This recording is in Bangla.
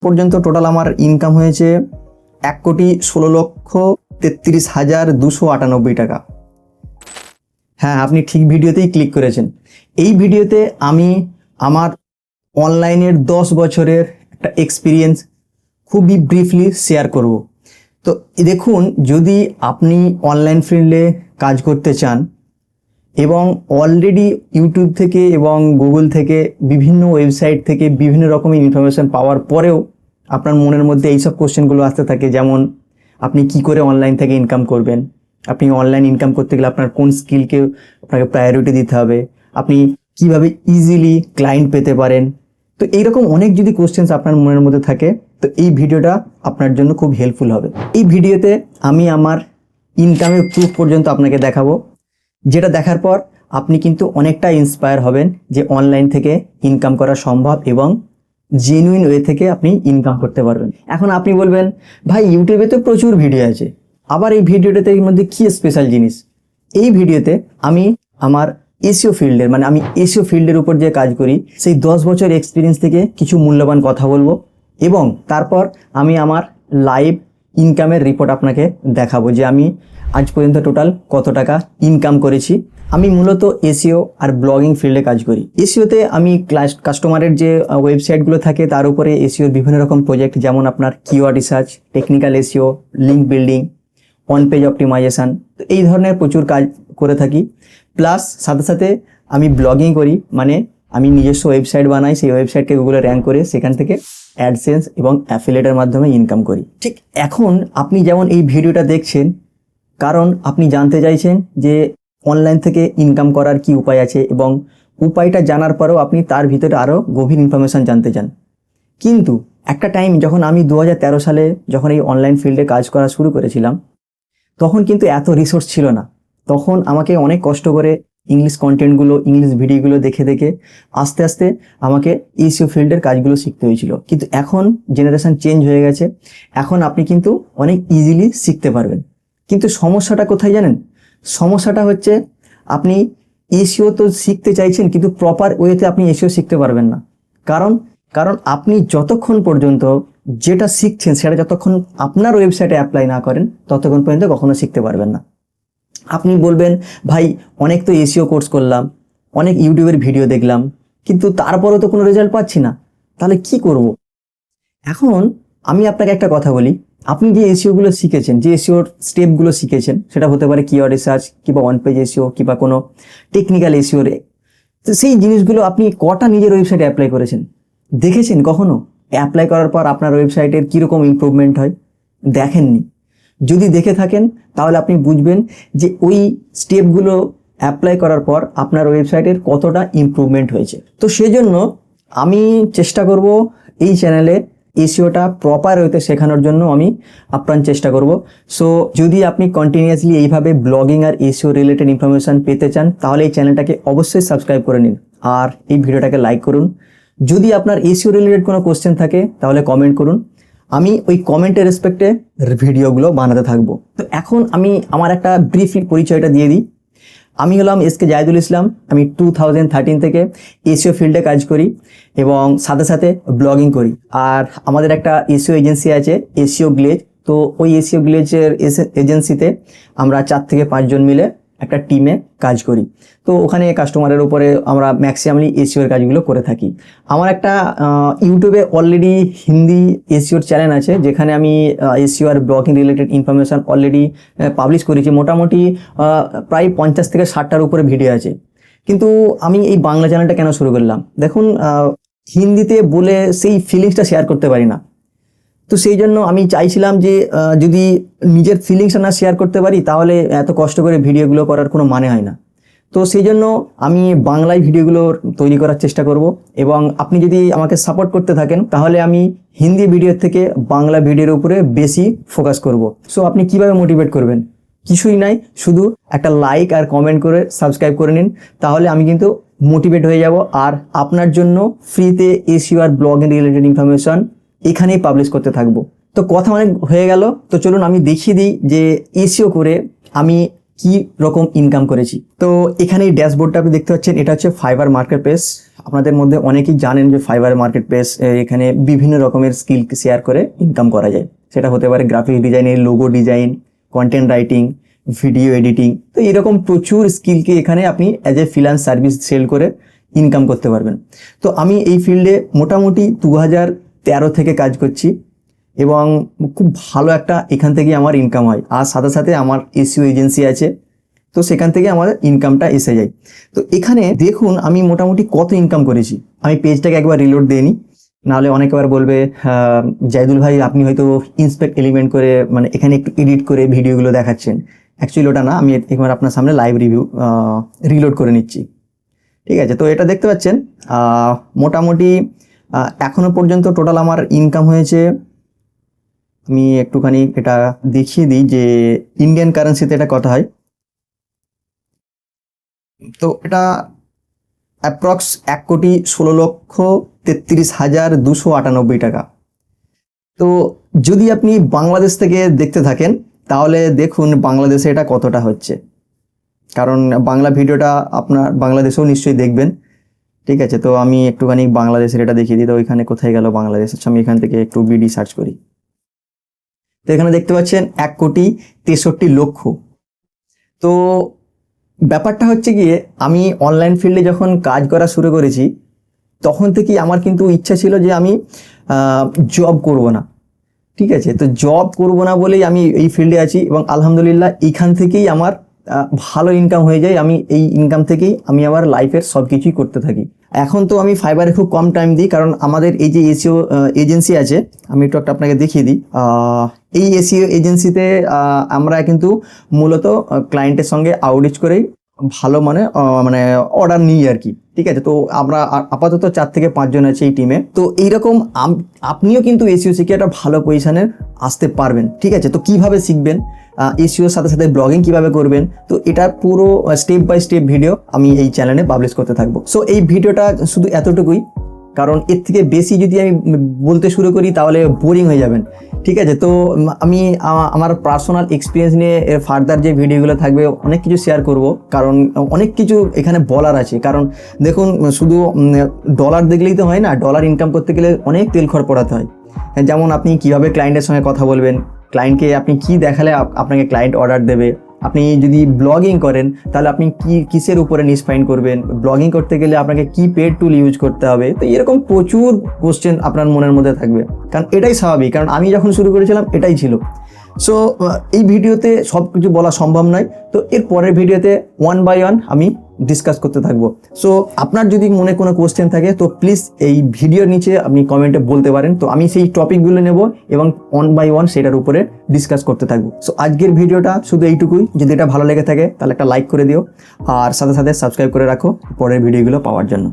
পর্যন্ত টোটাল আমার ইনকাম হয়েছে 1,16,33,298 টাকা। হ্যাঁ, আপনি ঠিক ভিডিওতেই ক্লিক করেছেন। এই ভিডিওতে আমি আমার অনলাইনের 10 বছরের একটা এক্সপিরিয়েন্স খুবই ব্রিফলি শেয়ার করব। তো দেখুন, যদি আপনি অনলাইন ফিল্ডে কাজ করতে চান এবং অলরেডি ইউটিউব থেকে এবং গুগল থেকে বিভিন্ন ওয়েবসাইট থেকে বিভিন্ন রকমের ইনফরমেশন পাওয়ার পরেও আপনার মনের মধ্যে এইসব কোশ্চেনগুলো আসতে থাকে, যেমন আপনি কি করে অনলাইন থেকে ইনকাম করবেন, আপনি অনলাইন ইনকাম করতে গেলে আপনার কোন স্কিলকে আপনাকে প্রায়োরিটি দিতে হবে, আপনি কিভাবে ইজিলি ক্লায়েন্ট পেতে পারেন। তো এইরকম অনেক যদি কোশ্চেন্স আপনার মনের মধ্যে থাকে, তো এই ভিডিওটা আপনার জন্য খুব হেল্পফুল হবে। এই ভিডিওতে আমি আমার ইনকামের প্রুফ পর্যন্ত আপনাকে দেখাবো, যেটা দেখার পর আপনি কিন্তু অনেকটা ইন্সপায়ার হবেন যে অনলাইন থেকে ইনকাম করা সম্ভব এবং জেনুইন ওয়ে থেকে আপনি ইনকাম করতে পারবেন। এখন আপনি বলবেন, ভাই ইউটিউবে তো প্রচুর ভিডিও আছে, আবার এই ভিডিওটাতে এর মধ্যে কী স্পেশাল জিনিস? এই ভিডিওতে আমি আমার এসইও ফিল্ডের, মানে আমি এসইও ফিল্ডের উপর যে কাজ করি সেই 10 বছর এক্সপিরিয়েন্স থেকে কিছু মূল্যবান কথা বলবো এবং তারপর আমি আমার লাইভ ইনকামের রিপোর্ট আপনাকে দেখাবো যে আমি আজ পর্যন্ত টোটাল কত টাকা ইনকাম করেছি। আমি মূলত এসইও আর ব্লগিং ফিল্ডে কাজ করি। এসইওতে আমি কাস্টমারের যে ওয়েবসাইটগুলো থাকে তার উপরে এসইওর বিভিন্ন রকম প্রজেক্ট, যেমন আপনার keyword research, technical SEO, link building, on page optimization, তো এই ধরনের প্রচুর কাজ করে থাকি। প্লাস সাথে সাথে আমি ব্লগিং করি, মানে আমি নিজস্ব ওয়েবসাইট বানাই, সেই ওয়েবসাইটকে গুগলে র্যাঙ্ক করে সেখান থেকে অ্যাডসেন্স এবং অ্যাফিলিয়েটের মাধ্যমে ইনকাম করি। ঠিক এখন আপনি যেমন এই ভিডিওটা দেখছেন, কারণ আপনি জানতে চাইছেন যে অনলাইন থেকে ইনকাম করার কি উপায় আছে এবং উপায়টা জানার পরেও আপনি তার ভিতরে আরও গভীর ইনফরমেশান জানতে চান। কিন্তু একটা টাইম যখন আমি 2013 সালে যখন এই অনলাইন ফিল্ডে কাজ করা শুরু করেছিলাম, তখন কিন্তু এত রিসোর্স ছিল না। তখন আমাকে অনেক কষ্ট করে ইংলিশ কন্টেন্টগুলো, ইংলিশ ভিডিওগুলো দেখে দেখে আস্তে আস্তে আমাকে এসইও ফিল্ডের কাজগুলো শিখতে হয়েছিল। কিন্তু এখন জেনারেশন চেঞ্জ হয়ে গেছে, এখন আপনি কিন্তু অনেক ইজিলি শিখতে পারবেন। কিন্তু সমস্যাটা কোথায় জানেন? সমস্যাটা হচ্ছে আপনি এসইও তো শিখতে চাইছেন, কিন্তু প্রপার ওয়েতে আপনি এসইও শিখতে পারবেন না। কারণ আপনি যতক্ষণ পর্যন্ত যেটা শিখছেন সেটা যতক্ষণ আপনার ওয়েবসাইটে অ্যাপ্লাই না করেন ততক্ষণ পর্যন্ত কখনো শিখতে পারবেন না। আপনি বলবেন, ভাই অনেক তো এসইও কোর্স করলাম, অনেক ইউটিউবের ভিডিও দেখলাম, কিন্তু তারপরেও তো কোনো রেজাল্ট পাচ্ছি না, তাহলে কি করব? এখন আমি আপনাকে একটা কথা বলি, আপনি যে এসইওগুলো শিখেছেন, যে এসইওর স্টেপগুলো শিখেছেন, সেটা হতে পারে কিওয়ার্ড রিসার্চ কিংবা অন পেজ এসইও কিংবা কোনো টেকনিক্যাল এসইও, তো সেই জিনিসগুলো আপনি কটা নিজের ওয়েবসাইটে অ্যাপ্লাই করেছেন? দেখেছেন কখনো? অ্যাপ্লাই করার পর আপনার ওয়েবসাইটের কীরকম ইমপ্রুভমেন্ট হয়? দেখেননি। যদি দেখে থাকেন তাহলে আপনি বুঝবেন যে ওই স্টেপগুলো অ্যাপ্লাই করার পর আপনার ওয়েবসাইটের কতটা ইমপ্রুভমেন্ট হয়েছে। তো সেজন্য আমি চেষ্টা করব এই চ্যানেলে এসইওটা প্রপার ওয়েতে শেখানোর জন্য আমি আপ্রাণ চেষ্টা করব। সো যদি আপনি কন্টিনিউয়াসলি এইভাবে ব্লগিং আর এসইও রিলেটেড ইনফরমেশান পেতে চান, তাহলে এই চ্যানেলটাকে অবশ্যই সাবস্ক্রাইব করে নিন আর এই ভিডিওটাকে লাইক করুন। যদি আপনার এসইও রিলেটেড কোনো কোশ্চেন থাকে তাহলে কমেন্ট করুন, আমি ওই কমেন্টের রেসপেক্টে ভিডিওগুলো বানাতে থাকবো। তো এখন আমি আমার একটা ব্রিফ পরিচয়টা দিয়ে দিই। আমি হলাম এসকে জাহিদুল ইসলাম। আমি 2013 থেকে এসইও ফিল্ডে কাজ করি এবং সাথে সাথে ব্লগিং করি। আর আমাদের একটা এসইও এজেন্সি আছে, এসইও গ্লেজ। তো ওই এসইও গ্লেজের এজেন্সিতে আমরা 4 থেকে 5 জন মিলে একটা টিমে কাজ করি। তো ওখানে কাস্টমারের উপরে আমরা ম্যাক্সিমামলি এসইওর কাজগুলো করে থাকি। আমার একটা ইউটিউবে অলরেডি হিন্দি এসইওর চ্যানেল আছে, যেখানে আমি এসইও আর blogging related information already publish করেছি। মোটামুটি প্রায় 50 থেকে 60টার উপরে ভিডিও আছে। কিন্তু আমি এই বাংলা চ্যানেলটা কেন শুরু করলাম? দেখুন, হিন্দিতে বলে সেই ফিলিংসটা শেয়ার করতে পারি না। তো সেই জন্য আমি চাইছিলাম যে যদি নিজের ফিলিংসটা না শেয়ার করতে পারি তাহলে এত কষ্ট করে ভিডিওগুলো করার কোনো মানে হয় না। তো সেই জন্য আমি বাংলায় ভিডিওগুলো তৈরি করার চেষ্টা করব এবং আপনি যদি আমাকে সাপোর্ট করতে থাকেন তাহলে আমি হিন্দি ভিডিওর থেকে বাংলা ভিডিওর উপরে বেশি ফোকাস করব। সো আপনি কিভাবে মোটিভেট করবেন? কিছুই নাই, শুধু একটা লাইক আর কমেন্ট করে সাবস্ক্রাইব করে নিন, তাহলে আমি কিন্তু মোটিভেট হয়ে যাব আর আপনার জন্য ফ্রিতে এসইও আর ব্লগিং রিলেটেড ইনফরমেশন এখানেই পাবলিশ করতে থাকবো। তো কথা অনেক হয়ে গেল, তো চলুন আমি দেখিয়ে দিই যে এসইও করে আমি কি রকম ইনকাম করেছি। তো এখানে এই ড্যাশবোর্ডটা আপনি দেখতে পাচ্ছেন, এটা হচ্ছে ফাইবার মার্কেট প্লেস। আপনাদের মধ্যে অনেকেই জানেন যে ফাইবার মার্কেট প্লেস এখানে বিভিন্ন রকমের স্কিল শেয়ার করে ইনকাম করা যায়। সেটা হতে পারে গ্রাফিক ডিজাইনের, logo design, content writing, video editing. তো এরকম প্রচুর স্কিলকে এখানে আপনি as a freelance service sell করে ইনকাম করতে পারবেন। তো আমি এই ফিল্ডে মোটামুটি 2013 থেকে কাজ করছি এবং খুব ভালো একটা এখান থেকে আমার ইনকাম হয়। আর সাথে সাথে আমার এসইও এজেন্সি আছে, তো সেখান থেকে আমার ইনকামটা এসে যায়। তো এখানে দেখুন আমি মোটামুটি কত ইনকাম করেছি। আমি পেজটাকে একবার রিলোড দিয়ে নিই, নাহলে অনেকবার বলবে জাইদুল ভাই আপনি হয়তো ইন্সপেক্ট এলিমেন্ট করে মানে এখানে একটু এডিট করে ভিডিওগুলো দেখাচ্ছেন। অ্যাকচুয়ালি ওটা না, আমি একবার আপনার সামনে লাইভ রিভিউ রিলোড করে নিচ্ছি। ঠিক আছে, তো এটা দেখতে পাচ্ছেন মোটামুটি এখনো পর্যন্ত টোটাল আমার ইনকাম হয়েছে, আমি একটুখানি এটা দেখিয়ে দিই যে ইন্ডিয়ান কারেন্সিতে এটা কত হয়। তো এটা অ্যাপ্রক্স 1,16,33,298 টাকা। তো যদি আপনি বাংলাদেশ থেকে দেখতে থাকেন তাহলে দেখুন বাংলাদেশে এটা কতটা হচ্ছে, কারণ বাংলা ভিডিওটা আপনার বাংলাদেশেও নিশ্চয়ই দেখবেন। ঠিক আছে, তো আমি একটুখানি বাংলাদেশের এটা দেখিয়ে দিই। তো ওইখানে কোথায় গেল বাংলাদেশ, আমি এখান থেকে একটু বিডি সার্চ করি। তো এখানে দেখতে পাচ্ছেন 1,63,00,000। তো ব্যাপারটা হচ্ছে গিয়ে আমি অনলাইন ফিল্ডে যখন কাজ করা শুরু করেছি তখন থেকেই আমার কিন্তু ইচ্ছা ছিল যে আমি জব করব না। ঠিক আছে, তো জব করব না বলেই আমি এই ফিল্ডে আছি এবং আলহামদুলিল্লাহ এইখান থেকেই আমার ভালো ইনকাম হয়ে যায়। আমি এই ইনকাম থেকেই আমি আমার লাইফের সব কিছুই করতে থাকি। এখন তো আমি ফাইবারে খুব কম টাইম দিই, কারণ আমাদের এই যে এসইও এজেন্সি আছে, আমি একটু একটা আপনাকে দেখিয়ে দিই। এই এসইও এজেন্সিতে আমরা কিন্তু মূলত ক্লায়েন্টের সঙ্গে আউটরিচ করেই ভালো মানে অর্ডার নিই আর কি। ঠিক আছে, তো আমরা আপাতত 4 থেকে 5 জন আছে এই টিমে। তো এইরকম আপনিও কিন্তু এসইও শিখে একটা ভালো পজিশনে আসতে পারবেন। ঠিক আছে, তো কিভাবে শিখবেন, এসইওর সাথে সাথে ব্লগিং কিভাবে করবেন, তো এটা পুরো স্টেপ বাই স্টেপ ভিডিও আমি এই চ্যানেলে পাবলিশ করতে থাকবো। সো এই ভিডিওটা শুধু এতটুকুই, কারণ এর থেকে বেশি যদি আমি বলতে শুরু করি তাহলে বোরিং হয়ে যাবেন। ঠিক আছে, তো আমি আমার পার্সোনাল এক্সপিরিয়েন্স নিয়ে ফার্দার যে ভিডিওগুলো থাকবে অনেক কিছু শেয়ার করব, কারণ অনেক কিছু এখানে বলার আছে। কারণ দেখুন শুধু ডলার দেখলেই তো হয় না, ডলার ইনকাম করতে গেলে অনেক তেল খরচ পড়াতে হয়। যেমন আপনি কিভাবে ক্লায়েন্টের সঙ্গে কথা বলবেন, ক্লায়েন্টকে আপনি কি দেখালে আপনাকে ক্লায়েন্ট অর্ডার দেবে, আপনি যদি ব্লগিং করেন তাহলে আপনি কিসের উপরে নিশ ফাইন্ড করবেন, ব্লগিং করতে গেলে আপনাকে কি পেড টুল ইউজ করতে হবে। তো এরকম প্রচুর কোশ্চেন আপনার মনের মধ্যে থাকবে, কারণ এটাই স্বাভাবিক, কারণ আমি যখন শুরু করেছিলাম এটাই ছিল। সো এই ভিডিওতে সব কিছু বলা সম্ভব নয়, তো এর পরের ভিডিওতে 1 বাই 1 আমি ডিসকাস করতে থাকবো। সো আপনার যদি মনে কোনো কোশ্চেন থাকে তো প্লিজ এই ভিডিওর নিচে আপনি কমেন্টে বলতে পারেন, তো আমি সেই টপিকগুলো নেব এবং 1 বাই 1 সেটার উপরে ডিসকাস করতে থাকবো। সো আজকের ভিডিওটা শুধু এইটুকুই। যদি এটা ভালো লেগে থাকে তাহলে একটা লাইক করে দিও, আর সাথে সাথে সাবস্ক্রাইব করে রাখো পরের ভিডিওগুলো পাওয়ার জন্য।